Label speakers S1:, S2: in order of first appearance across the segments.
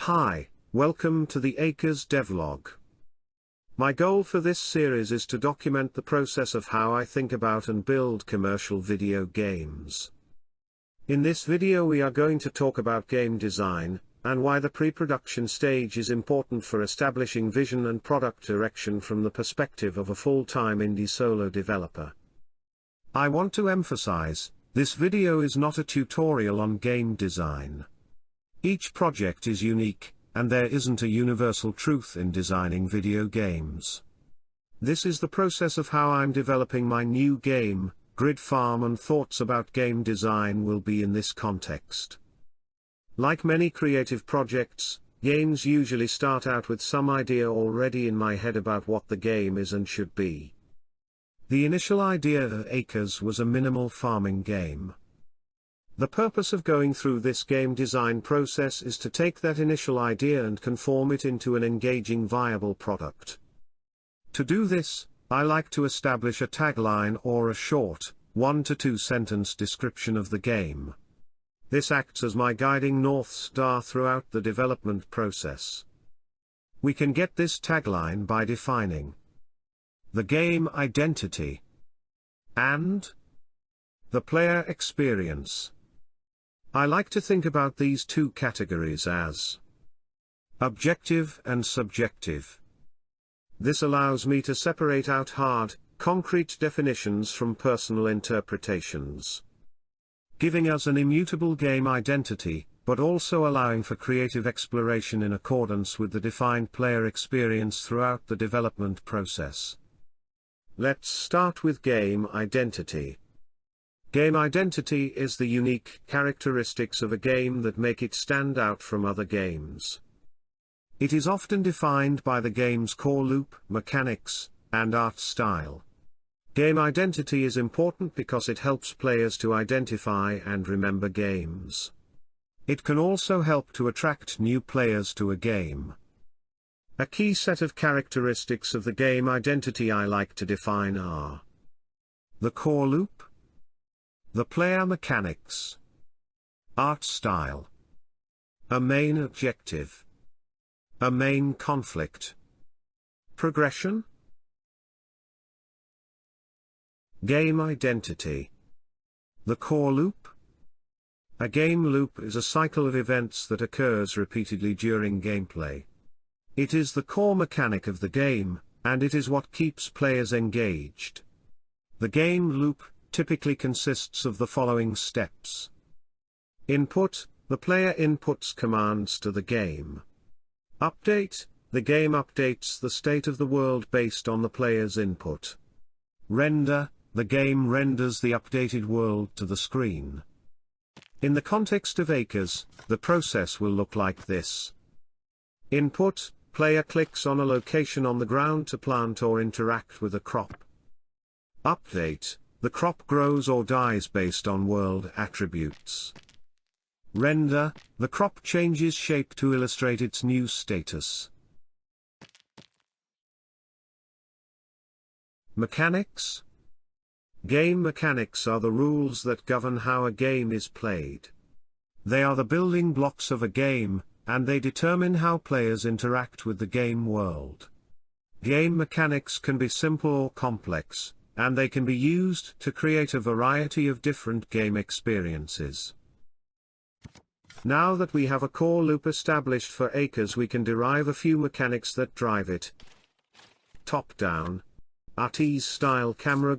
S1: Hi, welcome to the Acres devlog. My goal for this series is to document the process of how I think about and build commercial video games. In this video we are going to talk about game design, and why the pre-production stage is important for establishing vision and product direction from the perspective of a full-time indie solo developer. I want to emphasize, this video is not a tutorial on game design. Each project is unique, and there isn't a universal truth in designing video games. This is the process of how I'm developing my new game, Grid Farm, and thoughts about game design will be in this context. Like many creative projects, games usually start out with some idea already in my head about what the game is and should be. The initial idea of Acres was a minimal farming game. The purpose of going through this game design process is to take that initial idea and conform it into an engaging, viable product. To do this, I like to establish a tagline or a short, 1 to 2 sentence description of the game. This acts as my guiding North Star throughout the development process. We can get this tagline by defining the game identity and the player experience. I like to think about these two categories as objective and subjective. This allows me to separate out hard, concrete definitions from personal interpretations, giving us an immutable game identity, but also allowing for creative exploration in accordance with the defined player experience throughout the development process. Let's start with game identity. Game identity is the unique characteristics of a game that make it stand out from other games. It is often defined by the game's core loop, mechanics, and art style. Game identity is important because it helps players to identify and remember games. It can also help to attract new players to a game. A key set of characteristics of the game identity I like to define are the core loop, the player mechanics, art style, a main objective, a main conflict, progression. Game identity. The core loop. A game loop is a cycle of events that occurs repeatedly during gameplay. It is the core mechanic of the game, and it is what keeps players engaged. The game loop typically consists of the following steps. Input, the player inputs commands to the game. Update, the game updates the state of the world based on the player's input. Render, the game renders the updated world to the screen. In the context of Acres, the process will look like this. Input, player clicks on a location on the ground to plant or interact with a crop. Update, the crop grows or dies based on world attributes. Render, the crop changes shape to illustrate its new status. Mechanics. Game mechanics are the rules that govern how a game is played. They are the building blocks of a game, and they determine how players interact with the game world. Game mechanics can be simple or complex, and they can be used to create a variety of different game experiences. Now that we have a core loop established for Acres, we can derive a few mechanics that drive it. Top-down, RTS-style camera,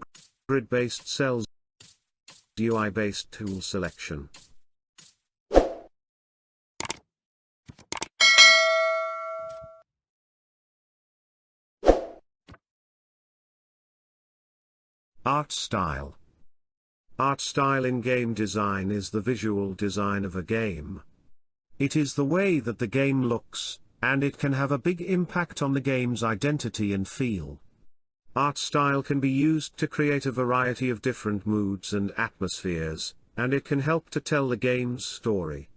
S1: grid-based cells, UI-based tool selection. Art style. Art style in game design is the visual design of a game. It is the way that the game looks, and it can have a big impact on the game's identity and feel. Art style can be used to create a variety of different moods and atmospheres, and it can help to tell the game's story.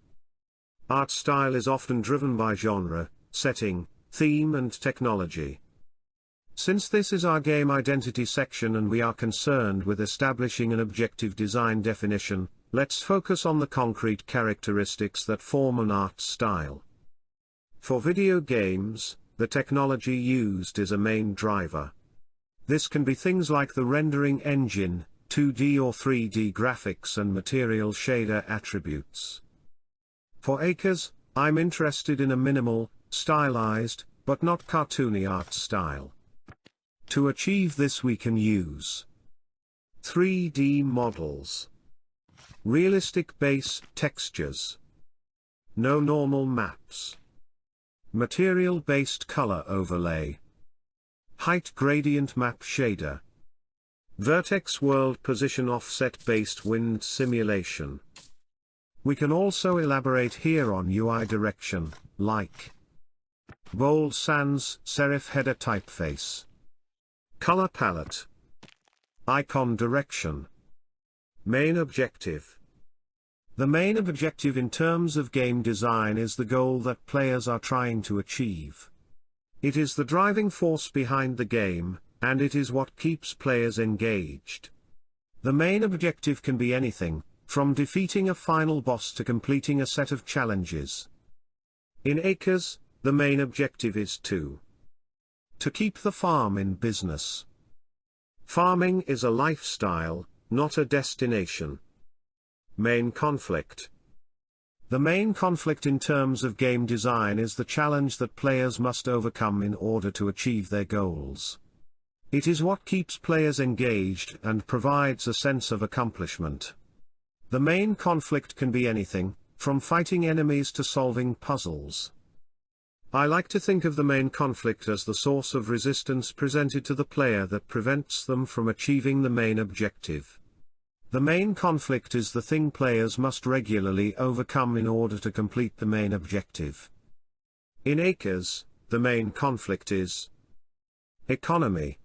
S1: Art style is often driven by genre, setting, theme, and technology. Since this is our game identity section and we are concerned with establishing an objective design definition, let's focus on the concrete characteristics that form an art style. For video games, the technology used is a main driver. This can be things like the rendering engine, 2D or 3D graphics and material shader attributes. For acres, I'm interested in a minimal, stylized, but not cartoony art style. To achieve this we can use 3D models, realistic base textures, no normal maps, material-based color overlay, height gradient map shader, vertex world position offset-based wind simulation. We can also elaborate here on UI direction, like bold sans serif header typeface, color palette, icon direction, main objective. The main objective in terms of game design is the goal that players are trying to achieve. It is the driving force behind the game, and it is what keeps players engaged. The main objective can be anything, from defeating a final boss to completing a set of challenges. In Acres, the main objective is to keep the farm in business. Farming is a lifestyle, not a destination. Main conflict. The main conflict in terms of game design is the challenge that players must overcome in order to achieve their goals. It is what keeps players engaged and provides a sense of accomplishment. The main conflict can be anything, from fighting enemies to solving puzzles. I like to think of the main conflict as the source of resistance presented to the player that prevents them from achieving the main objective. The main conflict is the thing players must regularly overcome in order to complete the main objective. In Acres, the main conflict is economy.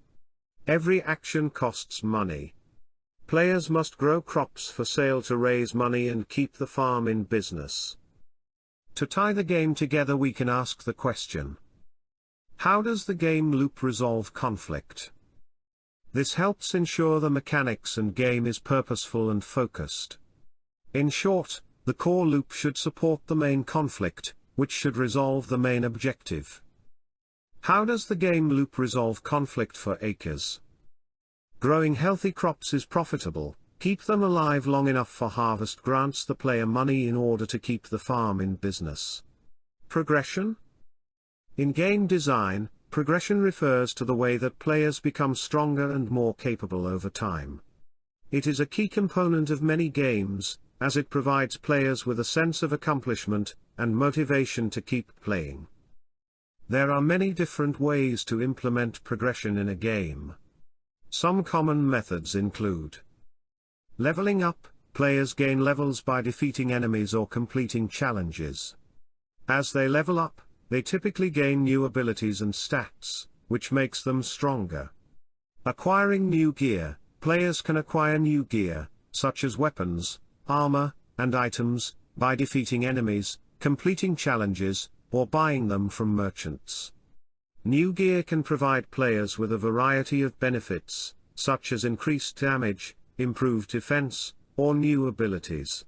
S1: Every action costs money. Players must grow crops for sale to raise money and keep the farm in business. To tie the game together we can ask the question: how does the game loop resolve conflict? This helps ensure the mechanics and game is purposeful and focused. In short, the core loop should support the main conflict, which should resolve the main objective. How does the game loop resolve conflict for Acres? Growing healthy crops is profitable. Keep them alive long enough for harvest grants the player money in order to keep the farm in business. Progression? In game design, progression refers to the way that players become stronger and more capable over time. It is a key component of many games, as it provides players with a sense of accomplishment and motivation to keep playing. There are many different ways to implement progression in a game. Some common methods include leveling up. Players gain levels by defeating enemies or completing challenges. As they level up, they typically gain new abilities and stats, which makes them stronger. Acquiring new gear. Players can acquire new gear, such as weapons, armor, and items, by defeating enemies, completing challenges, or buying them from merchants. New gear can provide players with a variety of benefits, such as increased damage, improved defense, or new abilities.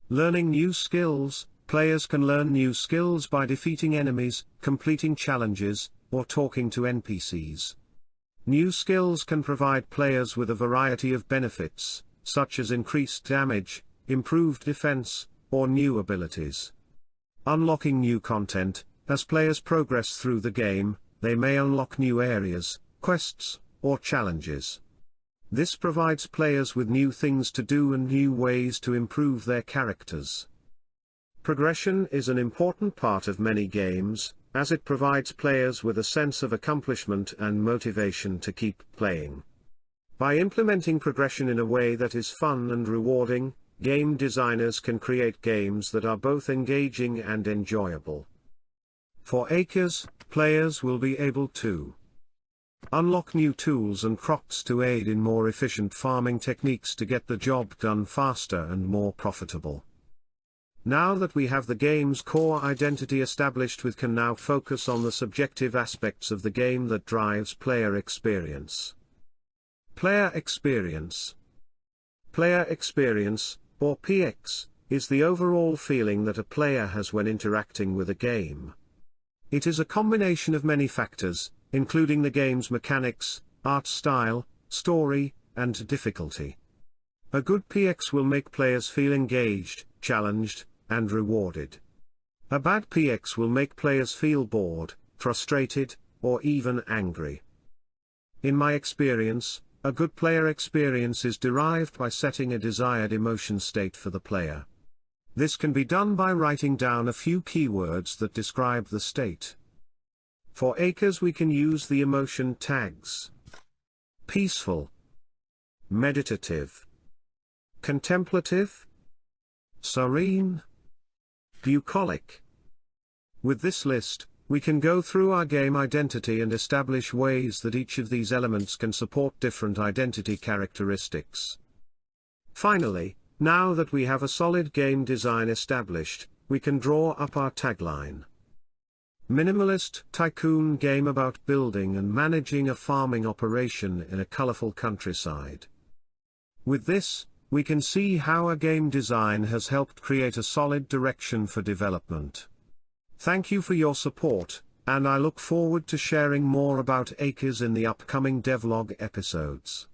S1: Learning new skills. Players can learn new skills by defeating enemies, completing challenges, or talking to NPCs. New skills can provide players with a variety of benefits, such as increased damage, improved defense, or new abilities. Unlocking new content. As players progress through the game, they may unlock new areas, quests, or challenges. This provides players with new things to do and new ways to improve their characters. Progression is an important part of many games, as it provides players with a sense of accomplishment and motivation to keep playing. By implementing progression in a way that is fun and rewarding, game designers can create games that are both engaging and enjoyable. For Acres, players will be able to unlock new tools and crops to aid in more efficient farming techniques to get the job done faster and more profitable. Now that we have the game's core identity established, we can now focus on the subjective aspects of the game that drives player experience. Player experience. Player experience, or PX, is the overall feeling that a player has when interacting with a game. It is a combination of many factors, including the game's mechanics, art style, story, and difficulty. A good PX will make players feel engaged, challenged, and rewarded. A bad PX will make players feel bored, frustrated, or even angry. In my experience, a good player experience is derived by setting a desired emotion state for the player. This can be done by writing down a few keywords that describe the state. For acres we can use the emotion tags: peaceful, meditative, contemplative, serene, bucolic. With this list, we can go through our game identity and establish ways that each of these elements can support different identity characteristics. Finally, now that we have a solid game design established, we can draw up our tagline. Minimalist tycoon game about building and managing a farming operation in a colorful countryside. With this, we can see how a game design has helped create a solid direction for development. Thank you for your support, and I look forward to sharing more about Acres in the upcoming devlog episodes.